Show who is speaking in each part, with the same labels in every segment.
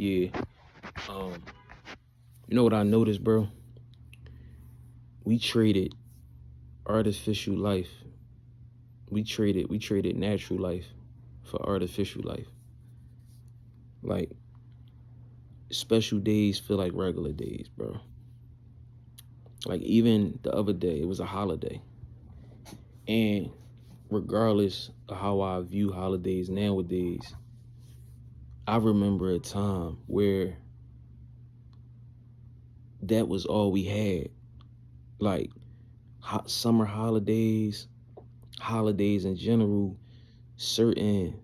Speaker 1: Yeah. Um, you know what I noticed, bro? We traded artificial life. We traded natural life for artificial life. Like special days feel like regular days, bro. Like even the other day, it was a holiday. And regardless of how I view holidays nowadays, I remember a time where that was all we had. Like summer holidays, holidays in general, certain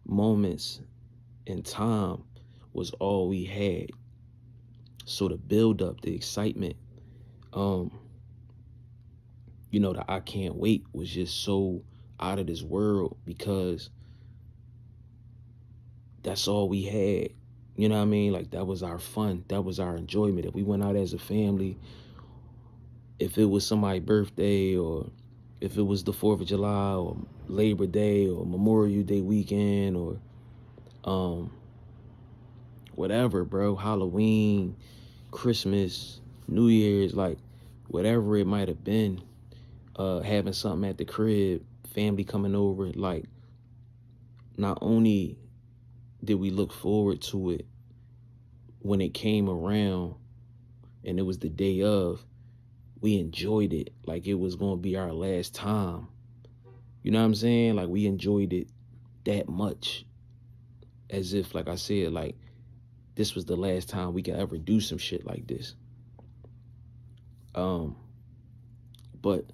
Speaker 1: moments in time was all we had. So the build up, the excitement, um, the I can't wait was just so out of this world because that's all we had. You know what I mean? Like that was our fun. That was our enjoyment. If we went out as a family, if it was somebody's birthday or if it was the 4th of July or Labor Day or Memorial Day weekend or um whatever, bro, Halloween, Christmas, New Year's, like whatever it might have been, having something at the crib, family coming over, like not only did we look forward to it when it came around and it was the day of, we enjoyed it like it was gonna be our last time. You know what I'm saying? Like we enjoyed it that much, as if, like I said, like this was the last time we could ever do some shit like this. Um, but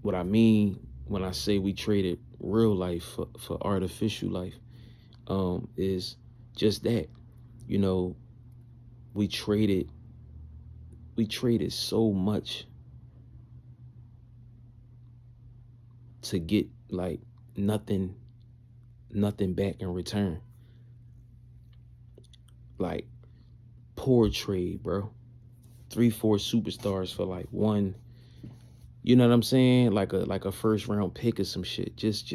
Speaker 1: what I mean when I say we traded real life for artificial life, is just that. You know, we traded we traded so much to get like nothing nothing back in return. Like poor trade, bro. 3, 4 superstars for like one, you know what I'm saying? Like a first round pick or some shit. Just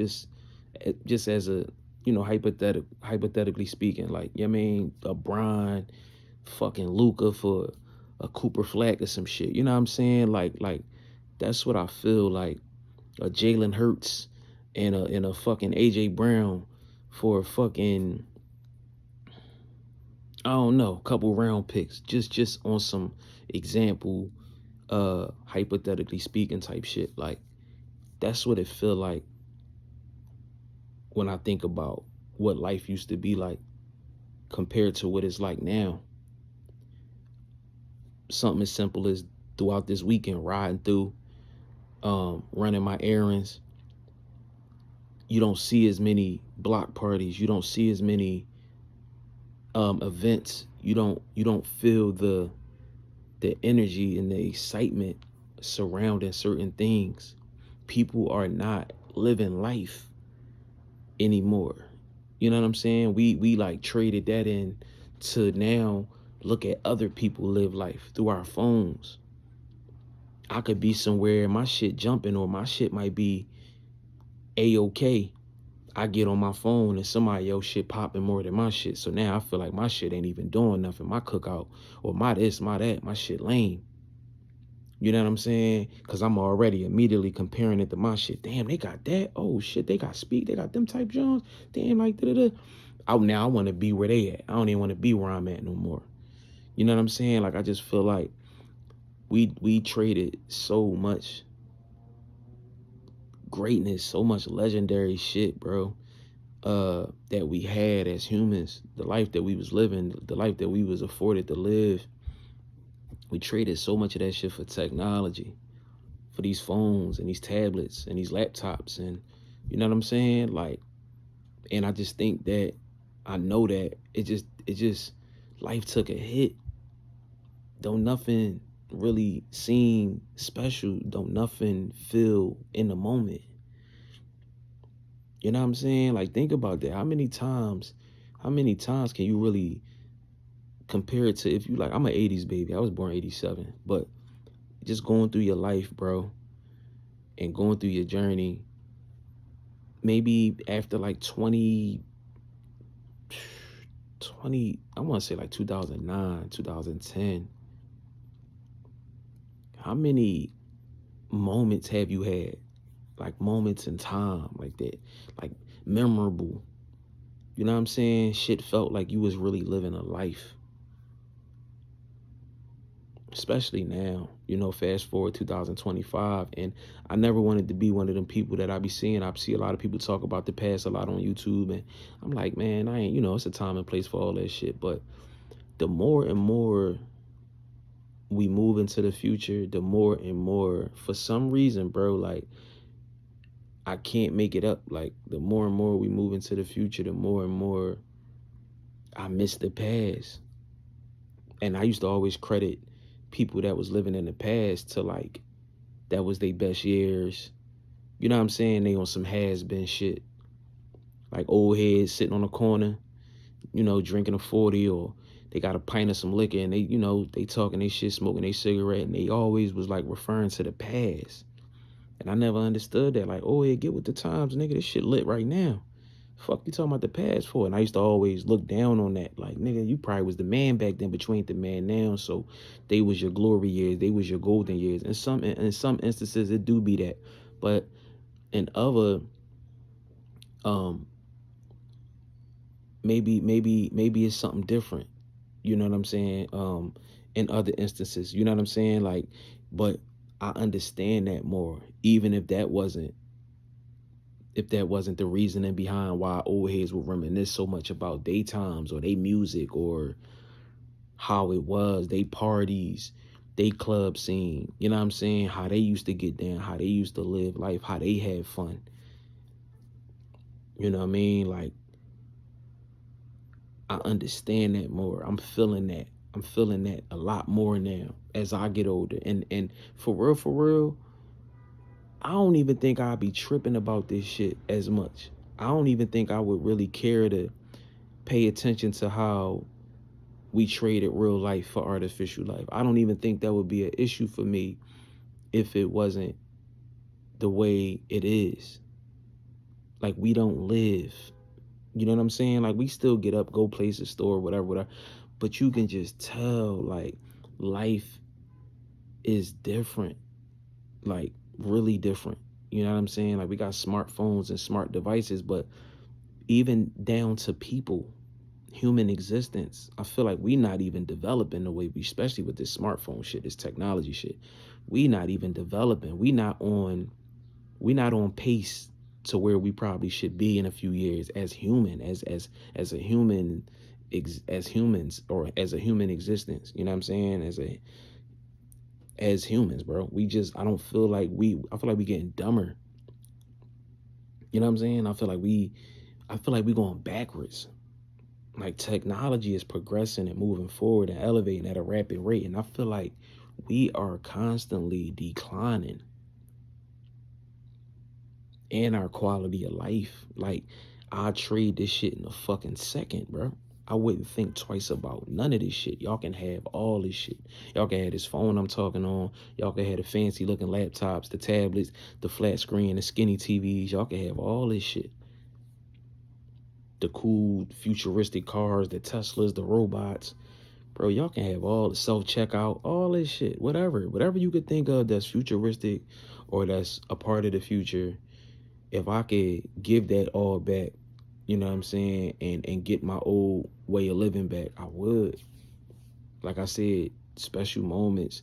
Speaker 1: as a, hypothetically speaking, like, you know what I mean, a Bron, fucking Luca for a Cooper Flag or some shit. You know what I'm saying? Like that's what I feel like. A Jalen Hurts and a fucking AJ Brown for a fucking, I don't know, couple round picks. Just on some example, hypothetically speaking type shit. Like that's what it feel like when I think about what life used to be like compared to what it's like now. Something as simple as throughout this weekend riding through, running my errands. You don't see as many block parties. You don't see as many events. You don't feel the energy and the excitement surrounding certain things. People are not living life anymore. You know what I'm saying? We like traded that in to now look at other people live life through our phones. I could be somewhere and my shit jumping or my shit might be A-OK. I get on my phone and somebody else shit popping more than my shit. So now I feel like my shit ain't even doing nothing. My cookout or my this, my that, my shit lame. You know what I'm saying? Because I'm already immediately comparing it to my shit. Damn, they got that. Oh, shit, they got speed. They got them type Jones. Damn, like, da-da-da. Now I want to be where they at. I don't even want to be where I'm at no more. You know what I'm saying? Like, I just feel like we traded so much greatness, so much legendary shit, bro, that we had as humans, the life that we was living, the life that we was afforded to live. We traded so much of that shit for technology, for these phones and these tablets and these laptops, and you know what I'm saying? Like, and I just think that I know that it just life took a hit. Don't nothing really seem special. Don't nothing feel in the moment. You know what I'm saying? Like think about that. How many times can you really compare it to, if you like, I'm an 80s baby. I was born 87. But just going through your life, bro, and going through your journey, maybe after like 20, I want to say like 2009, 2010. How many moments have you had? Like moments in time like that, like memorable. You know what I'm saying? Shit felt like you was really living a life. Especially now, fast forward 2025. And I never wanted to be one of them people that I be seeing. I see a lot of people talk about the past a lot on YouTube. And I'm like, man, I ain't, it's a time and place for all that shit. But the more and more we move into the future, the more and more, for some reason, bro, like, I can't make it up. Like, the more and more we move into the future, the more and more I miss the past. And I used to always credit people that was living in the past to, like, that was their best years. You know what I'm saying? They on some has-been shit. Like old heads sitting on a corner, drinking a 40, or they got a pint of some liquor and they talking they shit, smoking they cigarette, and they always was like referring to the past. And I never understood that. Like, oh yeah, get with the times, nigga. This shit lit right now. Fuck you talking about the past for? And I used to always look down on that. Like, nigga, you probably was the man back then, but you ain't the man now. So they was your glory years. They was your golden years. In some instances, it do be that. But in other, maybe it's something different. You know what I'm saying? In other instances, you know what I'm saying? Like, but I understand that more, even if that wasn't the reasoning behind why old heads would reminisce so much about daytimes or they music or how it was, they parties, they club scene, you know what I'm saying? How they used to get down, how they used to live life, how they had fun. You know what I mean? Like, I understand that more. I'm feeling that. I'm feeling that a lot more now as I get older. And for real, I don't even think I'd be tripping about this shit as much. I don't even think I would really care to pay attention to how we traded real life for artificial life. I don't even think that would be an issue for me if it wasn't the way it is. Like, we don't live. You know what I'm saying? Like, we still get up, go places, store, whatever. But you can just tell, like, life is different. Like, really different. You know what I'm saying? Like, we got smartphones and smart devices, but even down to people, human existence, I feel like we not even developing the way we, especially with this smartphone shit, this technology shit, we not even developing. We not on pace to where we probably should be in a few years as human, as a human, as humans, or as a human existence. You know what I'm saying? As humans, bro. I don't feel like I feel like we getting dumber. You know what I'm saying? I feel like we going backwards. Like, technology is progressing and moving forward and elevating at a rapid rate. And I feel like we are constantly declining in our quality of life. Like, I trade this shit in a fucking second, bro. I wouldn't think twice about none of this shit. Y'all can have all this shit. Y'all can have this phone I'm talking on. Y'all can have the fancy looking laptops, the tablets, the flat screen, the skinny TVs. Y'all can have all this shit. The cool futuristic cars, the Teslas, the robots. Bro, y'all can have all the self-checkout, all this shit, whatever you could think of that's futuristic or that's a part of the future. If I could give that all back, you know what I'm saying, and get my old way of living back, I would. Like I said, special moments,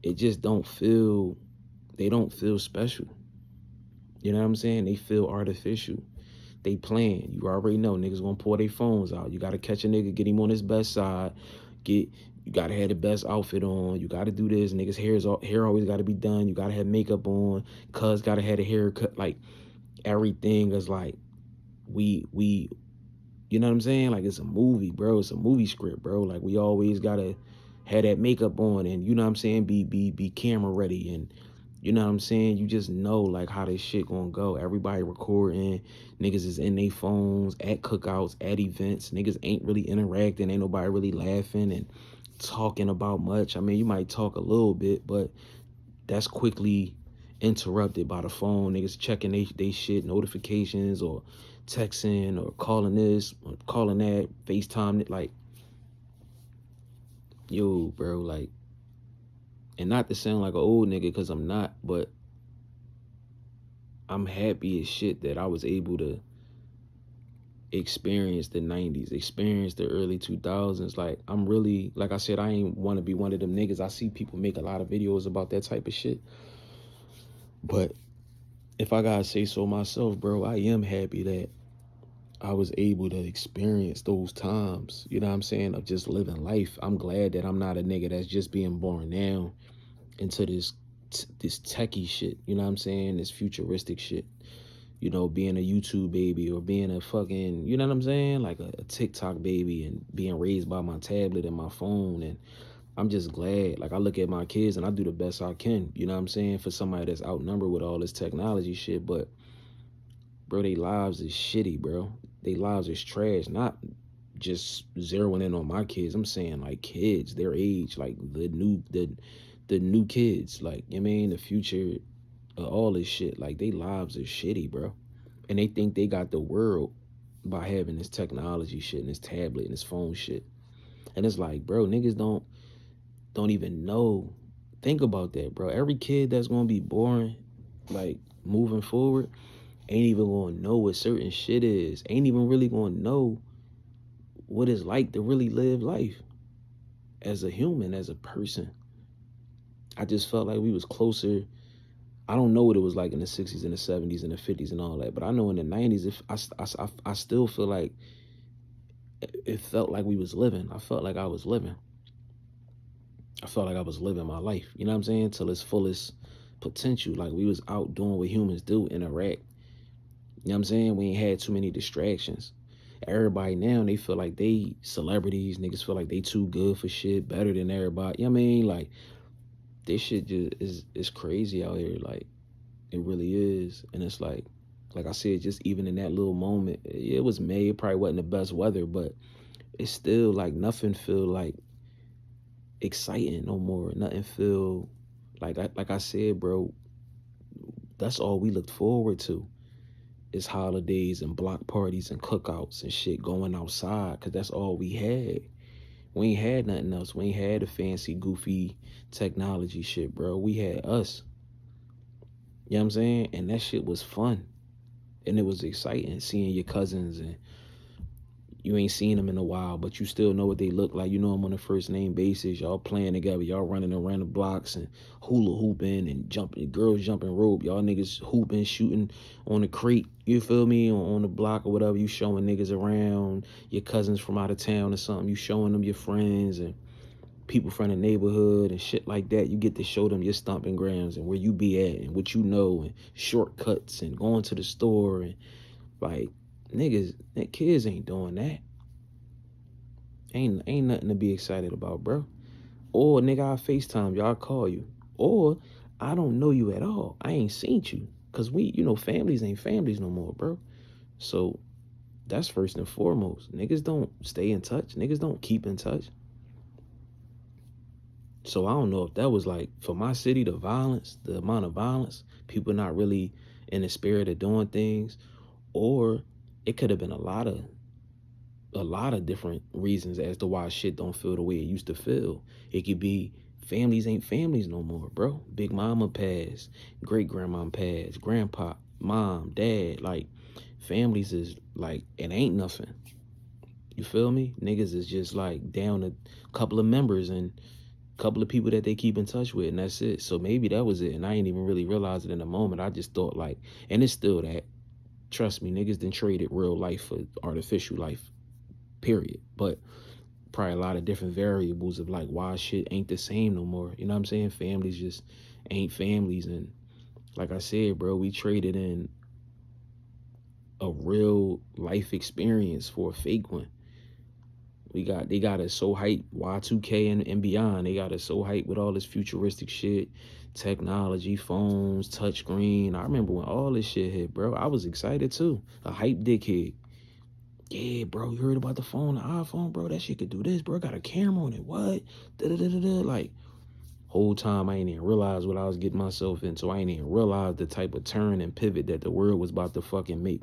Speaker 1: it just they don't feel special. You know what I'm saying? They feel artificial. They playing. You already know niggas gonna pull their phones out. You gotta catch a nigga, get him on his best side. You gotta have the best outfit on. You gotta do this. Niggas' hair always gotta be done. You gotta have makeup on. Cuz gotta have a haircut. Like, everything is like, we you know what I'm saying? Like, it's a movie, bro. It's a movie script, bro. Like, we always gotta have that makeup on, and you know what I'm saying, be camera ready, and you know what I'm saying? You just know, like, how this shit gonna go. Everybody recording. Niggas is in their phones, at cookouts, at events. Niggas ain't really interacting. Ain't nobody really laughing and talking about much. I mean, you might talk a little bit, but that's quickly interrupted by the phone, niggas checking they shit, notifications, or texting, or calling this, or calling that, FaceTime, like, yo, bro, like, and not to sound like an old nigga, because I'm not, but I'm happy as shit that I was able to experience the 90s, experience the early 2000s. Like, I'm really, like I said, I ain't want to be one of them niggas. I see people make a lot of videos about that type of shit. But if I gotta say so myself, bro, I am happy that I was able to experience those times, you know what I'm saying, of just living life. I'm glad that I'm not a nigga that's just being born now into this techie shit, you know what I'm saying, this futuristic shit. You know, being a YouTube baby, or being a fucking, you know what I'm saying, like a TikTok baby, and being raised by my tablet and my phone. And I'm just glad, like, I look at my kids and I do the best I can, you know what I'm saying, for somebody that's outnumbered with all this technology shit. But, bro, they lives is shitty, bro. They lives is trash. Not just zeroing in on my kids. I'm saying, like, kids, their age, like the new kids, like, you know what I mean, the future, all this shit. Like, they lives are shitty, bro. And they think they got the world by having this technology shit and this tablet and this phone shit. And it's like, bro, niggas don't even know. Think about that, bro. Every kid that's gonna be born, like, moving forward, ain't even gonna know what certain shit is. Ain't even really gonna know what it's like to really live life as a human, as a person. I just felt like we was closer. I don't know what it was like in the 60s and the 70s and the 50s and all that, but I know in the 90s, if I still feel like it felt like we was living. I felt like I was living. I felt like I was living my life, you know what I'm saying, till its fullest potential. Like, we was out doing what humans do, interact. You know what I'm saying? We ain't had too many distractions. Everybody now, they feel like they celebrities. Niggas feel like they too good for shit, better than everybody. You know what I mean? Like, this shit just is crazy out here. Like, it really is. And it's like I said, just even in that little moment, it was May. It probably wasn't the best weather, but it's still like nothing feel like exciting no more. Nothing feel like I said, bro, that's all we looked forward to, is holidays and block parties and cookouts and shit, going outside, because that's all we had. We ain't had nothing else. We ain't had the fancy, goofy technology shit, bro. We had us. You know what I'm saying? And that shit was fun. And it was exciting seeing your cousins, and you ain't seen them in a while, but you still know what they look like. You know them on a first name basis. Y'all playing together. Y'all running around the blocks and hula hooping and jumping. Girls jumping rope. Y'all niggas hooping, shooting on the crate. You feel me? On the block or whatever. You showing niggas around. Your cousins from out of town or something. You showing them your friends and people from the neighborhood and shit like that. You get to show them your stomping grounds and where you be at and what you know, and shortcuts and going to the store. And like, niggas, kids ain't doing that. Ain't nothing to be excited about, bro. Or, nigga, I FaceTime you, I'll call you. Or, I don't know you at all. I ain't seen you. Cause we, families ain't families no more, bro. So that's first and foremost. Niggas don't stay in touch. Niggas don't keep in touch. So I don't know if that was like, for my city, the violence, the amount of violence, people not really in the spirit of doing things, or it could have been a lot of different reasons as to why shit don't feel the way it used to feel. It could be families ain't families no more, bro. Big mama passed, great grandma passed, grandpa, mom, dad. Like, families is like, it ain't nothing. You feel me? Niggas is just like down a couple of members and a couple of people that they keep in touch with, and that's it. So maybe that was it, and I ain't even really realize it in the moment. I just thought, like, and it's still that. Trust me, niggas done traded real life for artificial life, period. But probably a lot of different variables of like why shit ain't the same no more. You know what I'm saying? Families just ain't families. And like I said, bro, we traded in a real life experience for a fake one. They got us so hyped, Y2K and beyond. They got us so hyped with all this futuristic shit, technology, phones, touchscreen. I remember when all this shit hit, bro. I was excited too. A hype dickhead. Yeah, bro, you heard about the phone, the iPhone, bro? That shit could do this, bro. Got a camera on it. What? Da-da-da-da-da. Like, Whole time I ain't even realize what I was getting myself into. I ain't even realize the type of turn and pivot that the world was about to fucking make.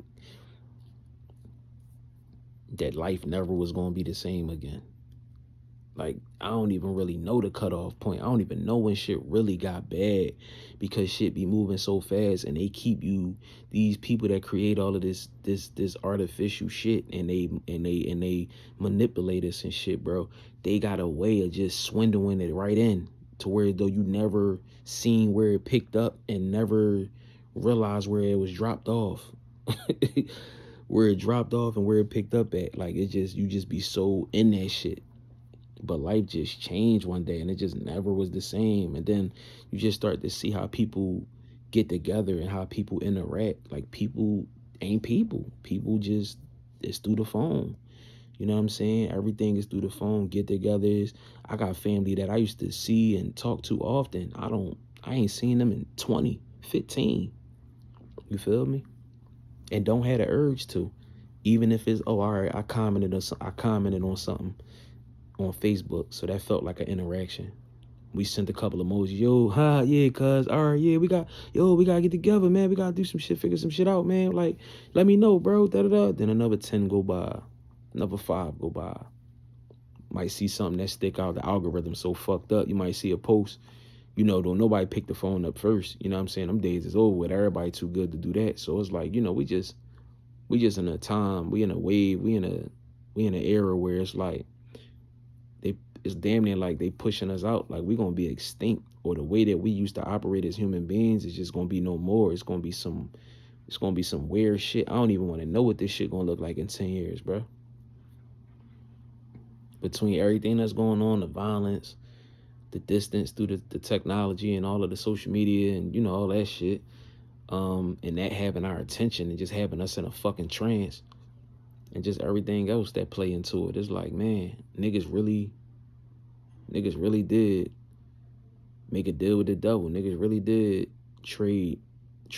Speaker 1: That life never was gonna be the same again. Like, I don't even really know the cutoff point. I don't even know when shit really got bad, because shit be moving so fast, and they keep you, these people that create all of this artificial shit, and they manipulate us and shit, bro. They got a way of just swindling it right in to where though you never seen where it picked up and never realized where it was dropped off. Where it dropped off and where it picked up at. Like, it just, you just be so in that shit. But life just changed one day, and it just never was the same. And then you just start to see how people get together and how people interact. Like, people ain't people. People just, it's through the phone. You know what I'm saying? Everything is through the phone. Get-togethers. I got family that I used to see and talk to often. I ain't seen them in 2015. You feel me? And don't have the urge to. Even if it's, oh, all right, I commented on something on Facebook, so that felt like an interaction. We sent a couple of emojis. Yo, hi, yeah, cuz, all right, yeah, we gotta get together, man. We gotta do some shit, figure some shit out, man. Like, let me know, bro. Da-da-da. Then another 10 go by, another 5 go by. Might see something that stick out. The algorithm so fucked up. You might see a post, don't nobody pick the phone up first. You know what I'm saying? Them days is over with. Everybody too good to do that. So it's like, we just in a time, we in a wave, we in an era where it's like, it's damn near like they pushing us out. Like, we gonna be extinct, or the way that we used to operate as human beings is just gonna be no more. It's gonna be some weird shit. I don't even want to know what this shit gonna look like in 10 years, bro. Between everything that's going on, the violence, the distance through the technology and all of the social media and all that shit, and that having our attention and just having us in a fucking trance, and just everything else that play into it. It's like, man, niggas really did make a deal with the devil. Niggas really did trade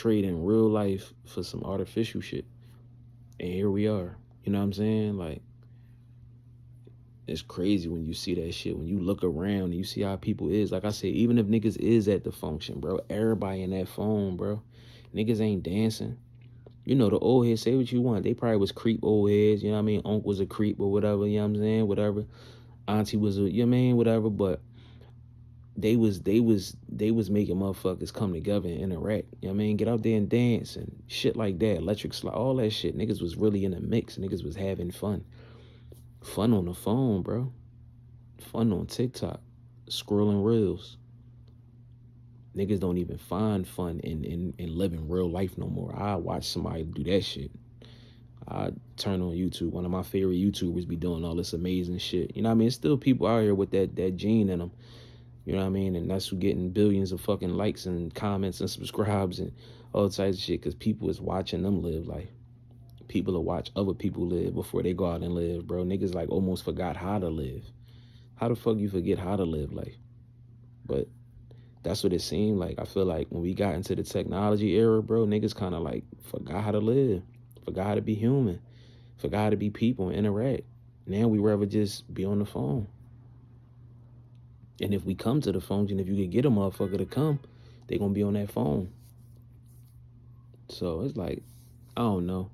Speaker 1: in real life for some artificial shit. And here we are. You know what I'm saying? Like, it's crazy when you see that shit. When you look around and you see how people is. Like I said, even if niggas is at the function, bro, everybody in that phone, bro. Niggas ain't dancing. The old heads, say what you want. They probably was creep old heads. You know what I mean? Uncle was a creep or whatever. You know what I'm saying? Whatever. Auntie was a, you know what I mean? Whatever. But they was making motherfuckers come together and interact. You know what I mean? Get out there and dance and shit like that. Electric slide, all that shit. Niggas was really in a mix. Niggas was having fun. Fun on the phone, bro. Fun on TikTok. Scrolling reels. Niggas don't even find fun in living real life no more. I watch somebody do that shit. I turn on YouTube. One of my favorite YouTubers be doing all this amazing shit. You know what I mean? It's still people out here with that gene in them. You know what I mean? And that's who getting billions of fucking likes and comments and subscribes and all types of shit, because people is watching them live life. People will watch other people live before they go out and live, bro. Niggas like almost forgot how to live. How the fuck you forget how to live life? But that's what it seemed like. I feel like when we got into the technology era, bro, niggas kind of like forgot how to live, forgot how to be human, forgot how to be people and interact. Now we rather just be on the phone. And if we come to the phones, and if you could get a motherfucker to come, they gonna be on that phone. So it's like, I don't know.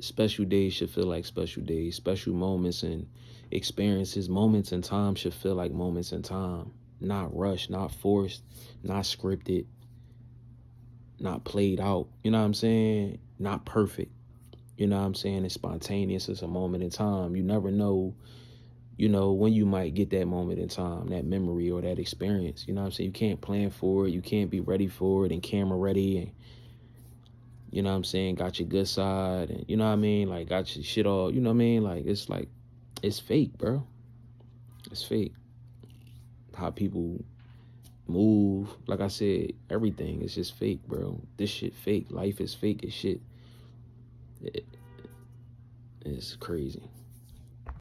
Speaker 1: Special days should feel like special days. Special moments and experiences, moments in time should feel like moments in time. Not rushed, not forced, not scripted, not played out. You know what I'm saying? Not perfect. You know what I'm saying? It's spontaneous. It's a moment in time. You never know, when you might get that moment in time, that memory or that experience. You know what I'm saying? You can't plan for it. You can't be ready for it and camera ready and, you know what I'm saying, got your good side and, you know what I mean? Like, got your shit all, you know what I mean? Like, it's fake, bro. It's fake. How people move, like I said, everything is just fake, bro. This shit fake. Life is fake as shit. It's crazy.